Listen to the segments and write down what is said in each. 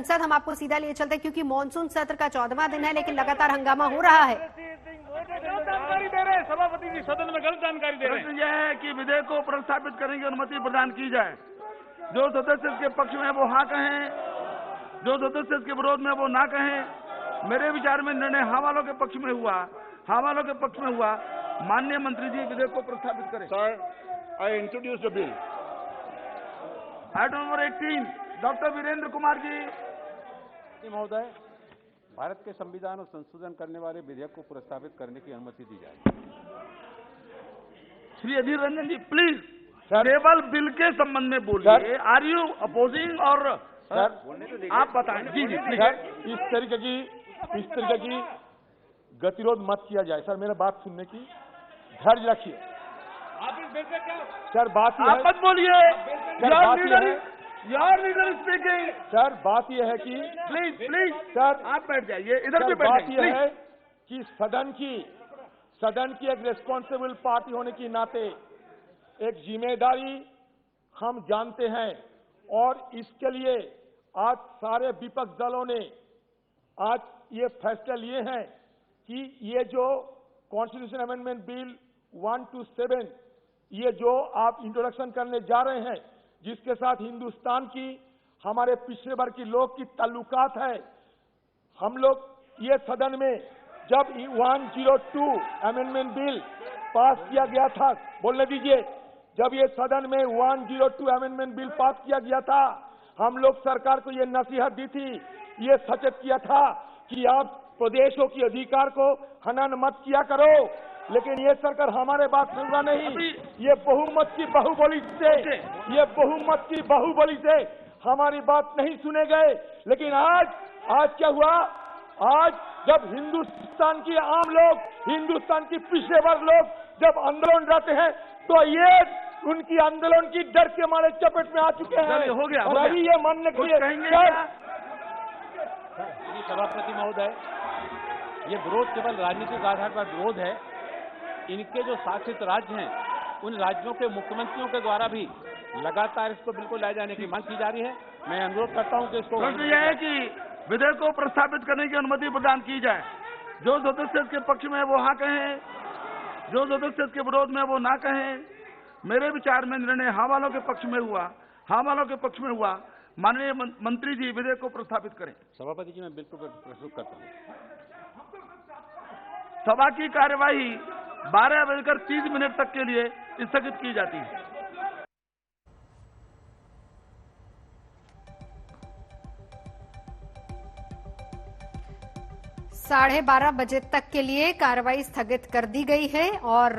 संसद हम आपको सीधा लिए चलते हैं क्योंकि मानसून सत्र का 14वां दिन है लेकिन लगातार हंगामा हो रहा है। जानकारी दे रहे हैं सभापति जी, सदन में गलत जानकारी दे रहे हैं। प्रश्न यह है कि विधेयक को प्रस्तावित करने की अनुमति प्रदान की जाए। जो सदस्य इसके पक्ष में वो हाँ कहें, जो सदस्य इसके विरोध में वो ना कहें। मेरे विचार में निर्णय हाँ वालों के पक्ष में हुआ, हाँ वालों के पक्ष में हुआ। माननीय मंत्री जी विधेयक को प्रस्तावित करें। Sir, I introduce the bill. Item number 18, doctor Virendra Kumar ji. महोदय, भारत के संविधान और संशोधन करने वाले विधेयक को प्रस्तावित करने की अनुमति दी जाए। श्री अधीर रंजन जी प्लीज केवल बिल के संबंध में बोलिए। आर यू अपोजिंग और सर आप बताएं। जी जी प्लीज। इस तरीके की गतिरोध मत किया जाए। सर मेरा बात सुनने की धैर्य रखिए। आप इस बिल से क्या सर बात आप मत बोलिए। यार लीडर स्पीकिंग। सर बात यह है कि प्लीज सर आप बैठ जाइए, इधर भी बैठ बात जाइए। यह है कि सदन की एक रिस्पॉन्सिबल पार्टी होने के नाते एक जिम्मेदारी हम जानते हैं और इसके लिए आज सारे विपक्ष दलों ने आज ये फैसला लिए हैं कि ये जो कॉन्स्टिट्यूशन अमेंडमेंट बिल 127 ये जो आप इंट्रोडक्शन करने जा रहे हैं, जिसके साथ हिंदुस्तान की हमारे पिछड़े वर्ग की लोग की ताल्लुकात है। हम लोग ये सदन में जब 102 अमेंडमेंट बिल पास किया गया था, बोलने दीजिए, जब ये सदन में 102 अमेंडमेंट बिल पास किया गया था, हम लोग सरकार को ये नसीहत दी थी, ये सचेत किया था कि आप प्रदेशों की अधिकार को हनन मत किया करो। लेकिन ये सरकार हमारे बात सुन रहा नहीं। ये बहुमत की बाहुबली से हमारी बात नहीं सुने गए। लेकिन आज क्या हुआ? आज जब हिंदुस्तान की आम लोग, हिंदुस्तान की पिछड़े वर्ग लोग जब आंदोलन रहते हैं तो ये उनकी आंदोलन की डर के मारे चपेट में आ चुके हैं। हो गया, और अभी ये मानने के लिए सभापति महोदय, ये विरोध केवल राजनीतिक आधार पर विरोध है। इनके जो शासित राज्य हैं उन राज्यों के मुख्यमंत्रियों के द्वारा भी लगातार इसको बिल्कुल लाए जाने की मांग की जा रही है। मैं अनुरोध करता हूं कि इसको प्रश्न यह है कि विधेयक को प्रस्तावित करने की अनुमति प्रदान की जाए। जो सदस्य इसके पक्ष में वो हाँ कहें, जो सदस्य इसके विरोध में वो ना कहें। मेरे विचार में निर्णय हाँ वालों के पक्ष में हुआ, हाँ वालों के पक्ष में हुआ। माननीय मंत्री जी विधेयक को प्रस्तावित करें। सभापति जी मैं बिल को प्रस्तुत करता हूँ। सभा की कार्यवाही 12:30 तक के लिए स्थगित की जाती है। 12:30 बजे तक के लिए कार्रवाई स्थगित कर दी गई है। और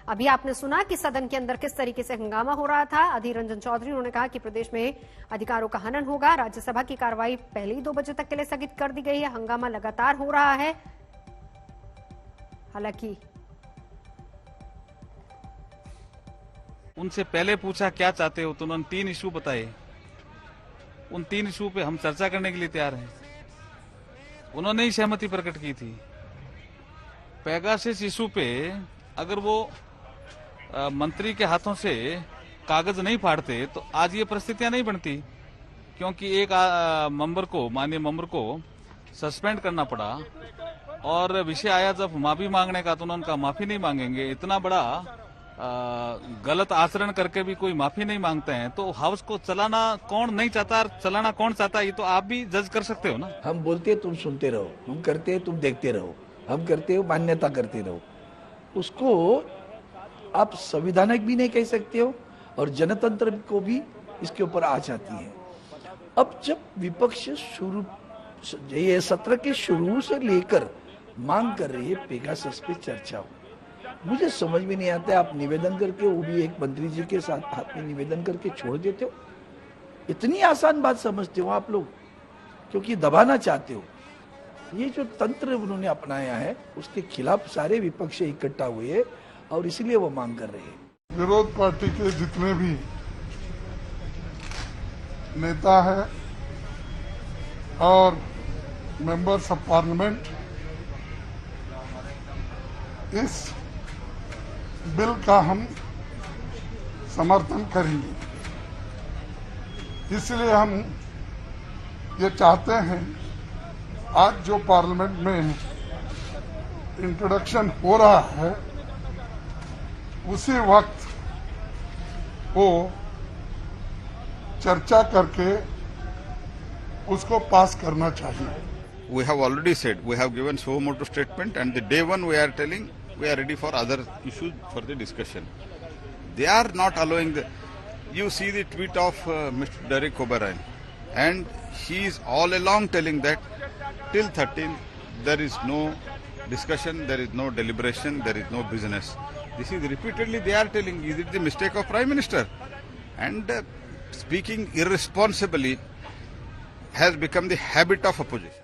अभी आपने सुना कि सदन के अंदर किस तरीके से हंगामा हो रहा था। अधीर रंजन चौधरी उन्होंने कहा कि प्रदेश में अधिकारों का हनन होगा। राज्यसभा की कार्रवाई पहले ही 2 बजे तक के लिए स्थगित कर दी गई है। हंगामा लगातार हो रहा है। हालांकि उनसे पहले पूछा क्या चाहते हो तो उन्होंने 3 इशू बताए। उन 3 इशू पे हम चर्चा करने के लिए तैयार हैं। उन्होंने ही सहमति प्रकट की थी। पेगासस इशू पे अगर वो मंत्री के हाथों से कागज नहीं फाड़ते तो आज ये परिस्थितियां नहीं बनती, क्योंकि एक मेंबर को, माननीय मेंबर को सस्पेंड करना पड़ा। और विषय आया जब माफी मांगने का तो उन्होंने कहा माफी नहीं मांगेंगे। इतना बड़ा गलत आचरण करके भी कोई माफी नहीं मांगते हैं तो हाउस को चलाना कौन नहीं चाहता, चलाना कौन चाहता, ये तो आप भी जज कर सकते हो ना। हम बोलते तुम सुनते रहो, हम करते तुम देखते रहो, हम करते हो मान्यता करते रहो। उसको आप संविधानिक भी नहीं कह सकते हो और जनतंत्र को भी इसके ऊपर आ जाती है। अब जब विपक्ष ये सत्र के शुरू से लेकर मांग कर रही है पेगासस पे चर्चा हो, मुझे समझ में नहीं आता है। आप निवेदन करके, वो भी एक मंत्री जी के साथ हाथ में निवेदन करके छोड़ देते हो। इतनी आसान बात समझते हो आप लोग, क्योंकि दबाना चाहते हो। ये जो तंत्र उन्होंने अपनाया है उसके खिलाफ सारे विपक्ष इकट्ठा हुए और इसलिए वो मांग कर रहे हैं। विरोध पार्टी के जितने भी नेता हैं और मेंबर्स ऑफ पार्लियामेंट इस बिल का हम समर्थन करेंगे। इसलिए हम ये चाहते हैं आज जो पार्लियामेंट में इंट्रोडक्शन हो रहा है उसी वक्त वो चर्चा करके उसको पास करना चाहिए। We have already said, we have given suo motu statement, and the day one we are telling we are ready for other issues for the discussion. They are not allowing the. You see the tweet of Mr. Derek O'Brien, and he is all along telling that till 13th there is no discussion, there is no deliberation, there is no business. This is repeatedly they are telling. Is it the mistake of Prime Minister? And speaking irresponsibly has become the habit of opposition.